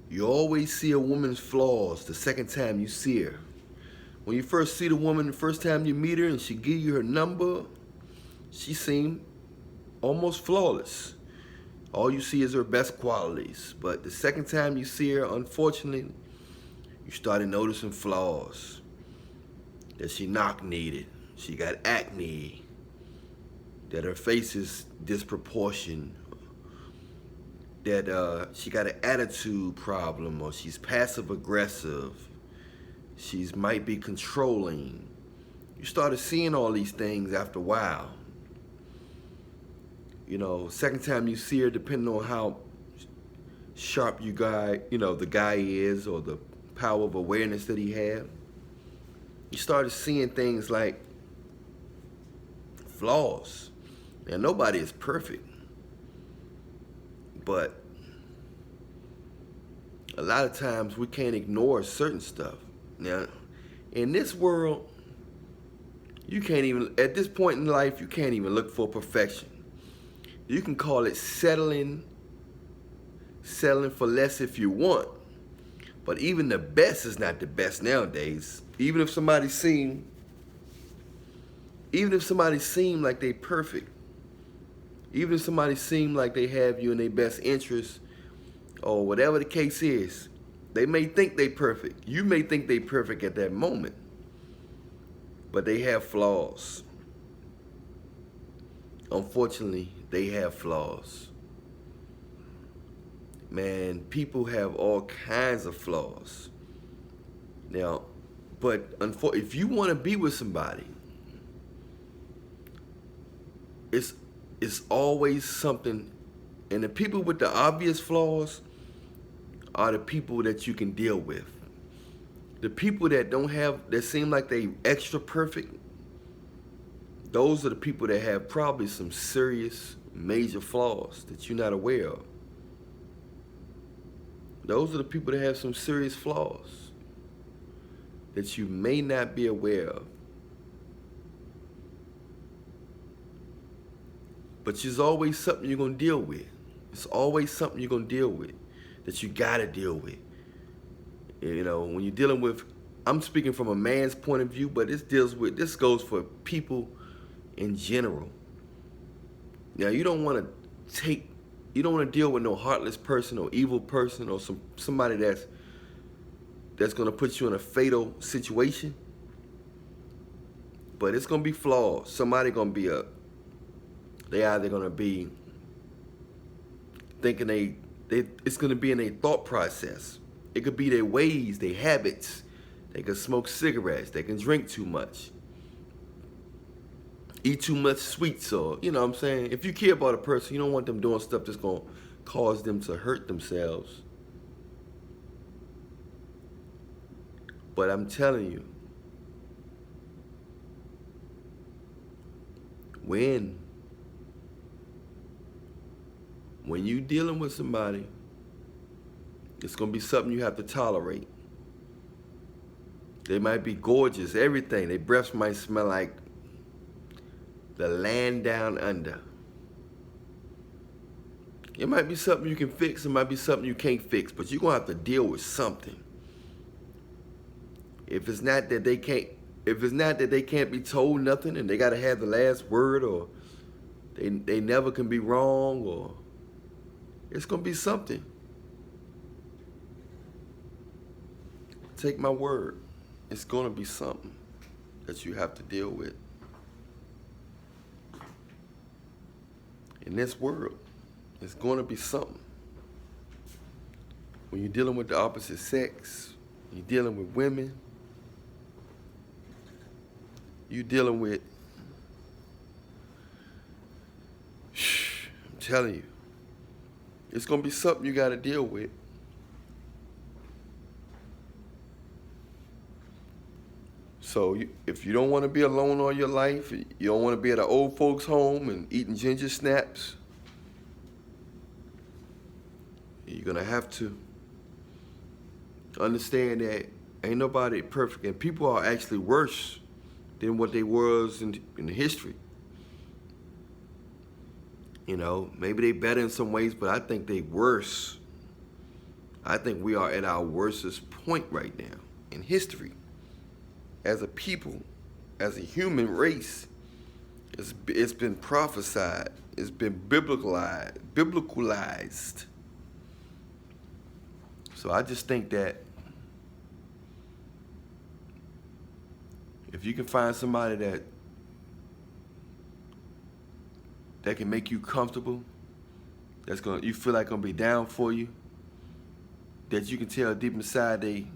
You always see a woman's flaws the second time you see her. When you first see the woman, the first time you meet her and she give you her number, she seemed almost flawless. All you see is her best qualities. But the second time you see her, unfortunately, you started noticing flaws. That she knock-kneed, she got acne, that her face is disproportioned, that she got an attitude problem, or she's passive-aggressive, she might be controlling. You started seeing all these things after a while. You know, second time you see her, depending on how sharp the guy is, or the power of awareness that he has, you started seeing things like flaws. Now, nobody is perfect, but a lot of times we can't ignore certain stuff. Now, in this world, you can't even, at this point in life, you can't even look for perfection. You can call it settling for less if you want, but even the best is not the best nowadays. Even if somebody seem like they perfect, even if somebody seem like they have you in their best interest, or whatever the case is, they may think they perfect. You may think they perfect at that moment, but they have flaws. Unfortunately, they have flaws. Man, people have all kinds of flaws. Now, but if you want to be with somebody, it's always something, and the people with the obvious flaws are the people that you can deal with. The people that seem like they extra perfect, those are the people that have probably some serious, major flaws that you're not aware of. Those are the people that have some serious flaws that you may not be aware of. But there's always something you're going to deal with. It's always something you're going to deal with that you got to deal with. You know, when you're dealing with, I'm speaking from a man's point of view, but this goes for people in general. Now, you don't want to deal with no heartless person or evil person or somebody that's going to put you in a fatal situation. But it's going to be flawed. Somebody going to be they either going to be thinking it's going to be in their thought process. It could be their ways, their habits. They can smoke cigarettes. They can drink too much. Eat too much sweets, or, you know what I'm saying? If you care about a person, you don't want them doing stuff that's going to cause them to hurt themselves. But I'm telling you, when you're dealing with somebody, it's going to be something you have to tolerate. They might be gorgeous, everything. Their breaths might smell like the land down under. It might be something you can fix, it might be something you can't fix, but you're going to have to deal with something. If it's not that they can't be told nothing and they got to have the last word, or they never can be wrong, or it's going to be something. Take my word. It's going to be something that you have to deal with. In this world, it's going to be something. When you're dealing with the opposite sex, you're dealing with women, you're dealing with, I'm telling you, it's going to be something you got to deal with. So if you don't want to be alone all your life, you don't want to be at an old folks' home and eating ginger snaps, you're going to have to understand that ain't nobody perfect, and people are actually worse than what they was in history. You know, maybe they better in some ways, but I think they worse. I think we are at our worstest point right now in history. As a people, as a human race, it's been prophesied, it's been biblicalized. So I just think that if you can find somebody that can make you comfortable, you feel like gonna be down for you, that you can tell deep inside they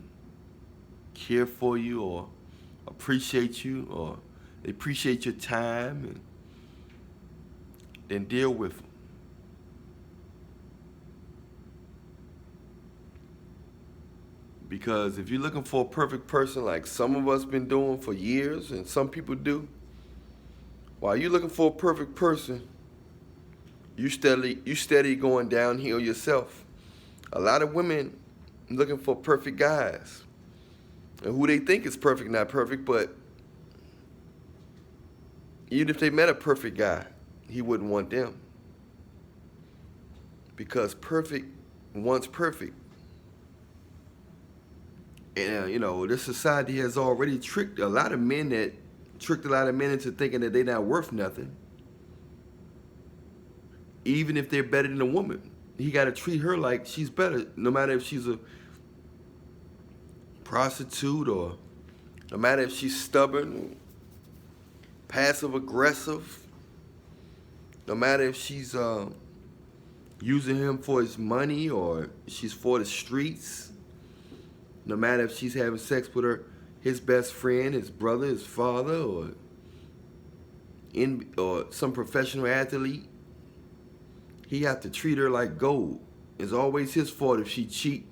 care for you or appreciate you or they appreciate your time, and then deal with them. Because if you're looking for a perfect person like some of us been doing for years and some people do, while you're looking for a perfect person, you steady going downhill yourself. A lot of women looking for perfect guys, and who they think is perfect, not perfect, but even if they met a perfect guy, he wouldn't want them. Because perfect wants perfect. And, this society has already tricked a lot of men into thinking that they're not worth nothing. Even if they're better than a woman, he got to treat her like she's better, no matter if she's a prostitute or no matter if she's stubborn, passive aggressive, no matter if she's using him for his money or she's for the streets, no matter if she's having sex with his best friend, his brother, his father, or some professional athlete, he have to treat her like gold. It's always his fault if she cheat,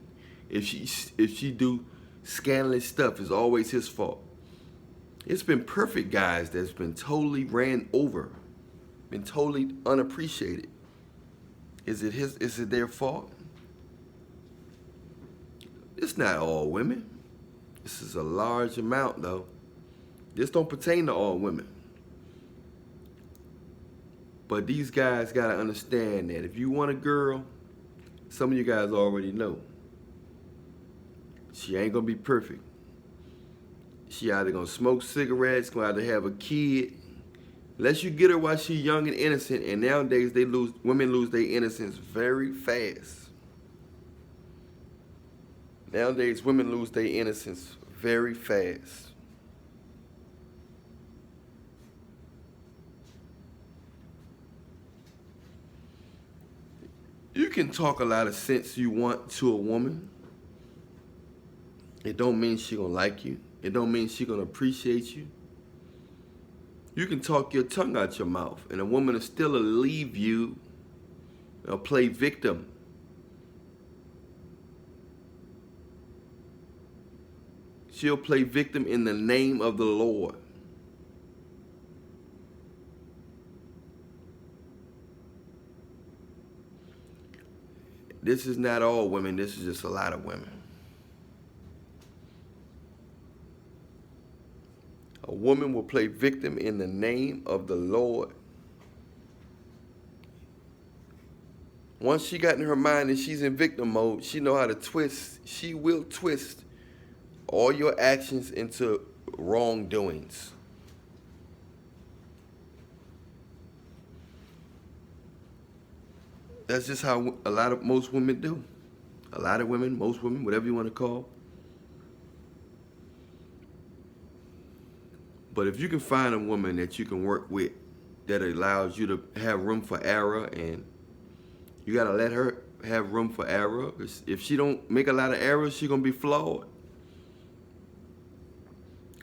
if she do scandalous stuff. It's always his fault. It's been perfect guys that's been totally ran over, been totally unappreciated. Is it their fault? It's not all women. This is a large amount, though. This don't pertain to all women. But these guys got to understand that if you want a girl, some of you guys already know, she ain't going to be perfect. She either going to smoke cigarettes, going to either have a kid. Unless you get her while she's young and innocent, and nowadays women lose their innocence very fast. Nowadays, women lose their innocence very fast. You can talk a lot of sense you want to a woman. It don't mean she gonna like you. It don't mean she gonna appreciate you. You can talk your tongue out your mouth, and a woman will still leave you or play victim. She'll play victim in the name of the Lord. This is not all women. This is just a lot of women. A woman will play victim in the name of the Lord. Once she got in her mind and she's in victim mode, she know how to twist. She will twist all your actions into wrongdoings. That's just how most women do. A lot of women, most women, whatever you want to call. But if you can find a woman that you can work with that allows you to have room for error, and you got to let her have room for error. If she don't make a lot of errors, she's going to be flawed.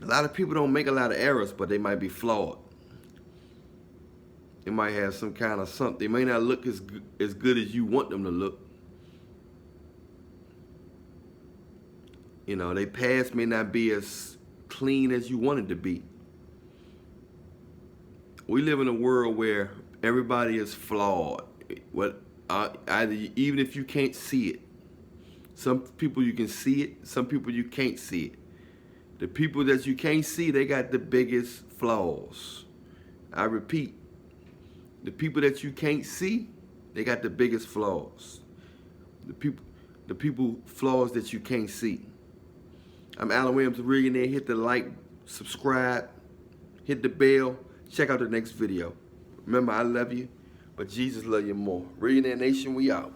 A lot of people don't make a lot of errors, but they might be flawed. They might have some kind of something. They may not look as good as you want them to look. Their past may not be as clean as you want it to be. We live in a world where everybody is flawed. Even if you can't see it. Some people you can see it, some people you can't see it. The people that you can't see, they got the biggest flaws. I repeat, the people that you can't see, they got the biggest flaws. the people flaws that you can't see. I'm Allan Williams, the Reallionaire. Hit the like, subscribe, hit the bell. Check out the next video. Remember, I love you, but Jesus love you more. Reallionaire Nation, we out.